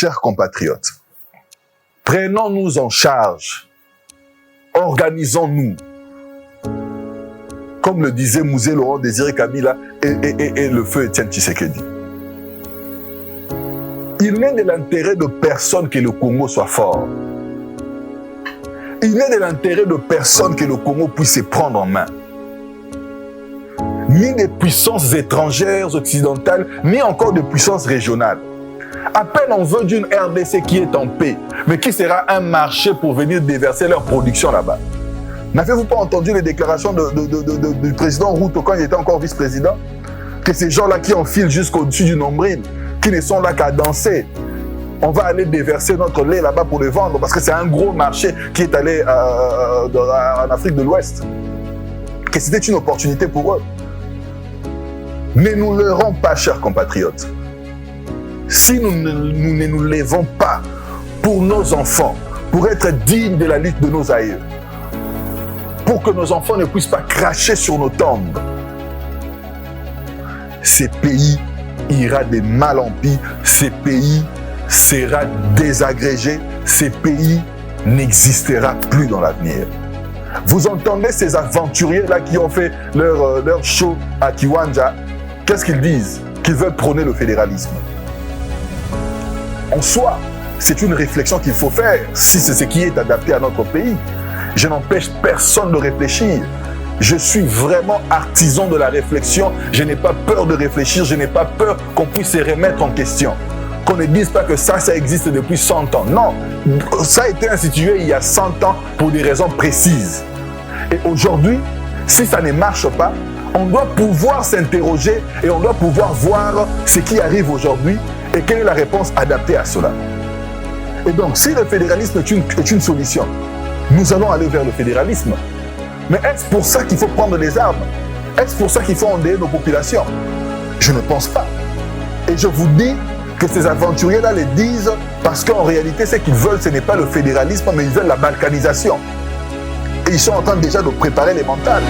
chers compatriotes, prenons-nous en charge, organisons-nous, comme le disait Mouzé Laurent Désiré Kabila et le feu Étienne Tshisekedi. Il n'est de l'intérêt de personne que le Congo soit fort. Il n'est de l'intérêt de personne que le Congo puisse se prendre en main. Ni des puissances étrangères, occidentales, ni encore de puissances régionales. À peine on veut d'une RDC qui est en paix, mais qui sera un marché pour venir déverser leur production là-bas. N'avez-vous pas entendu les déclarations du président Ruto quand il était encore vice-président? Que ces gens-là qui enfilent jusqu'au-dessus du nombril, qui ne sont là qu'à danser, on va aller déverser notre lait là-bas pour le vendre, parce que c'est un gros marché qui est allé en Afrique de l'Ouest. Que c'était une opportunité pour eux. Ne nous leurrons pas, chers compatriotes. Si nous ne nous lèvons pas pour nos enfants, pour être dignes de la lutte de nos aïeux, pour que nos enfants ne puissent pas cracher sur nos tombes, ce pays ira de mal en pis, ce pays sera désagrégé, ce pays n'existera plus dans l'avenir. Vous entendez ces aventuriers-là qui ont fait leur show à Kiwanja, qu'est-ce qu'ils disent? Qu'ils veulent prôner le fédéralisme. En soi, c'est une réflexion qu'il faut faire si c'est ce qui est adapté à notre pays. Je n'empêche personne de réfléchir. Je suis vraiment artisan de la réflexion. Je n'ai pas peur de réfléchir. Je n'ai pas peur qu'on puisse se remettre en question. Qu'on ne dise pas que ça existe depuis 100 ans. Non, ça a été institué il y a 100 ans pour des raisons précises. Et aujourd'hui, si ça ne marche pas, on doit pouvoir s'interroger et on doit pouvoir voir ce qui arrive aujourd'hui et quelle est la réponse adaptée à cela. Et donc, si le fédéralisme est une solution, nous allons aller vers le fédéralisme. Mais est-ce pour ça qu'il faut prendre les armes? Est-ce pour ça qu'il faut endeuiller nos populations? Je ne pense pas. Et je vous dis que ces aventuriers-là les disent parce qu'en réalité, ce qu'ils veulent, ce n'est pas le fédéralisme, mais ils veulent la balkanisation. Et ils sont en train déjà de préparer les mentales.